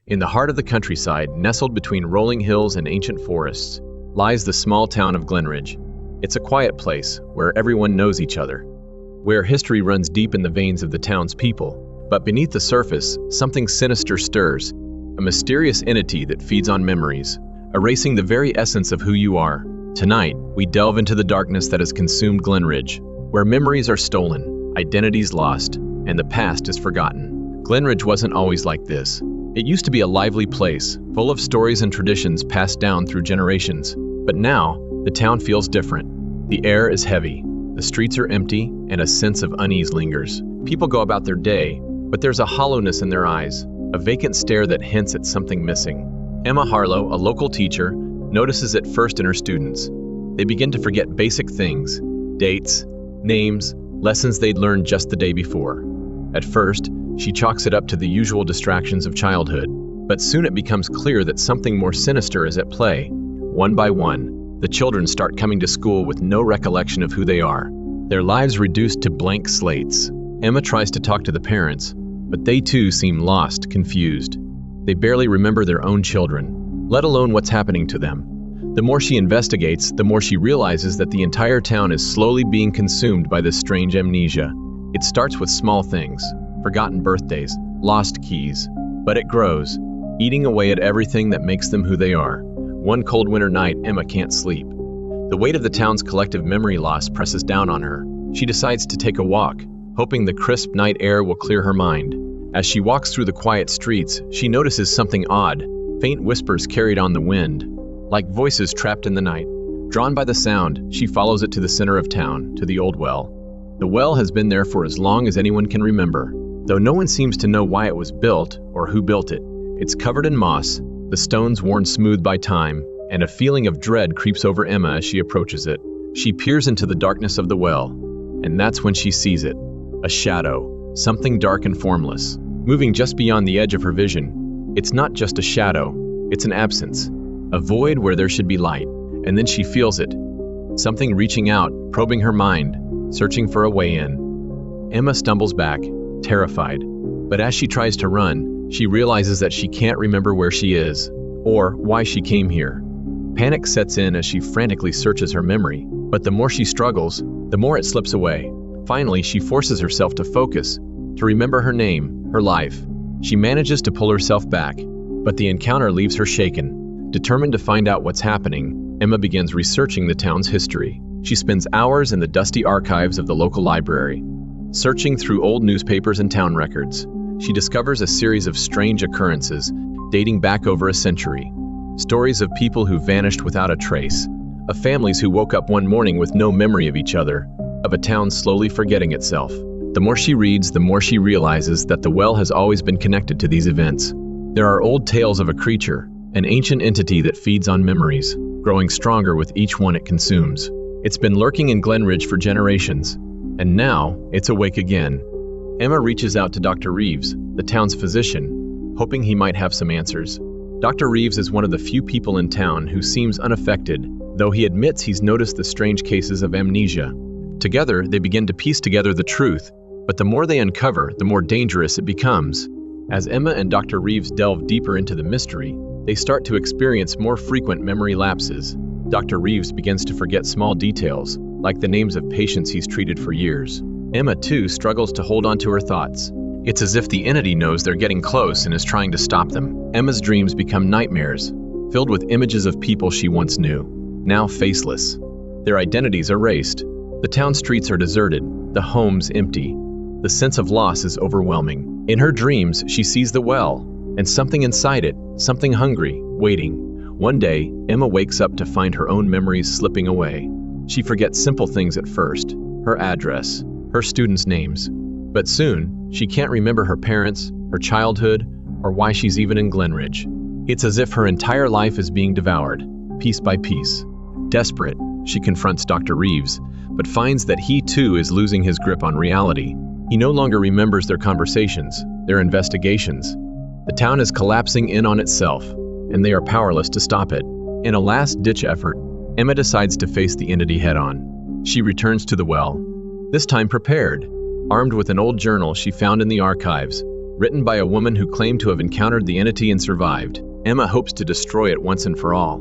In the heart of the countryside, nestled between rolling hills and ancient forests, lies the small town of Glenridge. It's a quiet place where everyone knows each other, where history runs deep in the veins of the town's people. But beneath the surface, something sinister stirs, a mysterious entity that feeds on memories, erasing the very essence of who you are. Tonight, we delve into the darkness that has consumed Glenridge, where memories are stolen, identities lost, and the past is forgotten. Glenridge wasn't always like this. It used to be a lively place, full of stories and traditions passed down through generations. But now, the town feels different. The air is heavy, the streets are empty, and a sense of unease lingers. People go about their day, but there's a hollowness in their eyes, a vacant stare that hints at something missing. Emma Harlow, a local teacher, notices it first in her students. They begin to forget basic things, dates, names, lessons they'd learned just the day before. At first, she chalks it up to the usual distractions of childhood, but soon it becomes clear that something more sinister is at play. One by one, the children start coming to school with no recollection of who they are, their lives reduced to blank slates. Emma tries to talk to the parents, but they too seem lost, confused. They barely remember their own children, let alone what's happening to them. The more she investigates, the more she realizes that the entire town is slowly being consumed by this strange amnesia. It starts with small things, forgotten birthdays, lost keys, but it grows, eating away at everything that makes them who they are. One cold winter night, Emma can't sleep. The weight of the town's collective memory loss presses down on her. She decides to take a walk, hoping the crisp night air will clear her mind. As she walks through the quiet streets, she notices something odd, faint whispers carried on the wind, like voices trapped in the night. Drawn by the sound, she follows it to the center of town, to the old well. The well has been there for as long as anyone can remember, though no one seems to know why it was built or who built it. It's covered in moss, the stones worn smooth by time, and a feeling of dread creeps over Emma as she approaches it. She peers into the darkness of the well, and that's when she sees it. A shadow, something dark and formless, moving just beyond the edge of her vision. It's not just a shadow, it's an absence, a void where there should be light, and then she feels it. Something reaching out, probing her mind, searching for a way in. Emma stumbles back, terrified, but as she tries to run, she realizes that she can't remember where she is, or why she came here. Panic sets in as she frantically searches her memory, but the more she struggles, the more it slips away. Finally, she forces herself to focus, to remember her name, her life. She manages to pull herself back, but the encounter leaves her shaken. Determined to find out what's happening, Emma begins researching the town's history. She spends hours in the dusty archives of the local library, searching through old newspapers and town records. She discovers a series of strange occurrences dating back over a century. Stories of people who vanished without a trace, of families who woke up one morning with no memory of each other, of a town slowly forgetting itself. The more she reads, the more she realizes that the well has always been connected to these events. There are old tales of a creature, an ancient entity that feeds on memories, growing stronger with each one it consumes. It's been lurking in Glenridge for generations, and now it's awake again. Emma reaches out to Dr. Reeves, the town's physician, hoping he might have some answers. Dr. Reeves is one of the few people in town who seems unaffected, though he admits he's noticed the strange cases of amnesia. Together, they begin to piece together the truth, but the more they uncover, the more dangerous it becomes. As Emma and Dr. Reeves delve deeper into the mystery, they start to experience more frequent memory lapses. Dr. Reeves begins to forget small details, like the names of patients he's treated for years. Emma, too, struggles to hold on to her thoughts. It's as if the entity knows they're getting close and is trying to stop them. Emma's dreams become nightmares, filled with images of people she once knew, now faceless. Their identities erased. The town streets are deserted, the homes empty. The sense of loss is overwhelming. In her dreams, she sees the well, and something inside it, something hungry, waiting. One day, Emma wakes up to find her own memories slipping away. She forgets simple things at first, her address, her students' names. But soon, she can't remember her parents, her childhood, or why she's even in Glenridge. It's as if her entire life is being devoured, piece by piece. Desperate, she confronts Dr. Reeves, but finds that he too is losing his grip on reality. He no longer remembers their conversations, their investigations. The town is collapsing in on itself, and they are powerless to stop it. In a last-ditch effort, Emma decides to face the entity head-on. She returns to the well, this time prepared, armed with an old journal she found in the archives, Written by a woman who claimed to have encountered the entity and survived, Emma hopes to destroy it once and for all.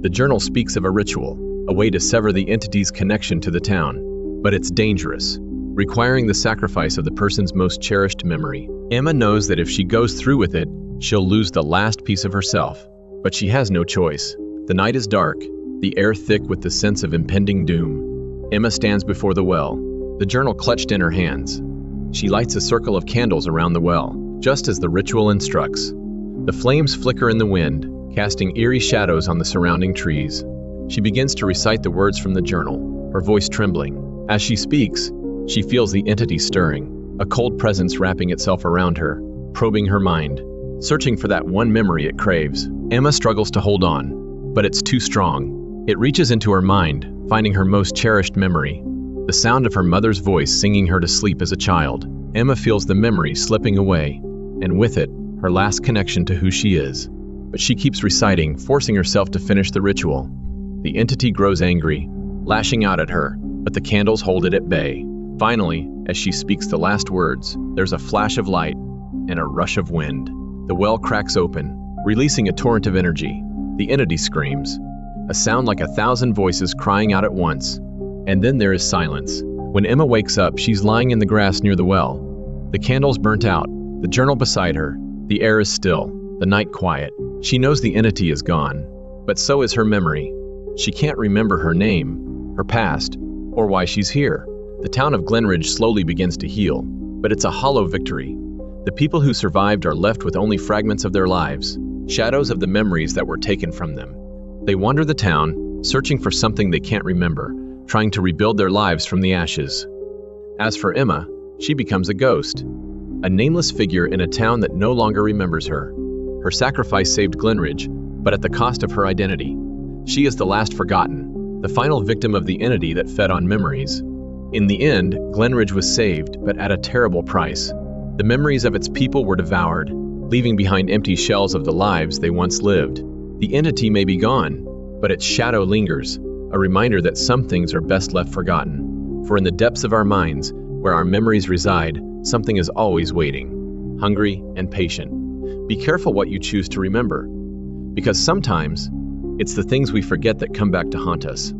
The journal speaks of a ritual, a way to sever the entity's connection to the town. But it's dangerous, requiring the sacrifice of the person's most cherished memory. Emma knows that if she goes through with it, she'll lose the last piece of herself. But she has no choice. The night is dark, the air thick with the sense of impending doom. Emma stands before the well, the journal clutched in her hands. She lights a circle of candles around the well, just as the ritual instructs. The flames flicker in the wind, casting eerie shadows on the surrounding trees. She begins to recite the words from the journal, her voice trembling. As she speaks, she feels the entity stirring, a cold presence wrapping itself around her, probing her mind, searching for that one memory it craves. Emma struggles to hold on, but it's too strong. It reaches into her mind, finding her most cherished memory, the sound of her mother's voice singing her to sleep as a child. Emma feels the memory slipping away, and with it, her last connection to who she is. But she keeps reciting, forcing herself to finish the ritual. The entity grows angry, lashing out at her, but the candles hold it at bay. Finally, as she speaks the last words, there's a flash of light and a rush of wind. The well cracks open, releasing a torrent of energy. The entity screams, a sound like 1,000 voices crying out at once. And then there is silence. When Emma wakes up, she's lying in the grass near the well. The candles burnt out, the journal beside her. The air is still, the night quiet. She knows the entity is gone, but so is her memory. She can't remember her name, her past, or why she's here. The town of Glenridge slowly begins to heal, but it's a hollow victory. The people who survived are left with only fragments of their lives, shadows of the memories that were taken from them. They wander the town, searching for something they can't remember, trying to rebuild their lives from the ashes. As for Emma, she becomes a ghost, a nameless figure in a town that no longer remembers her. Her sacrifice saved Glenridge, but at the cost of her identity. She is the last forgotten, the final victim of the entity that fed on memories. In the end, Glenridge was saved, but at a terrible price. The memories of its people were devoured, leaving behind empty shells of the lives they once lived. The entity may be gone, but its shadow lingers, a reminder that some things are best left forgotten. For in the depths of our minds, where our memories reside, something is always waiting, hungry and patient. Be careful what you choose to remember, because sometimes it's the things we forget that come back to haunt us.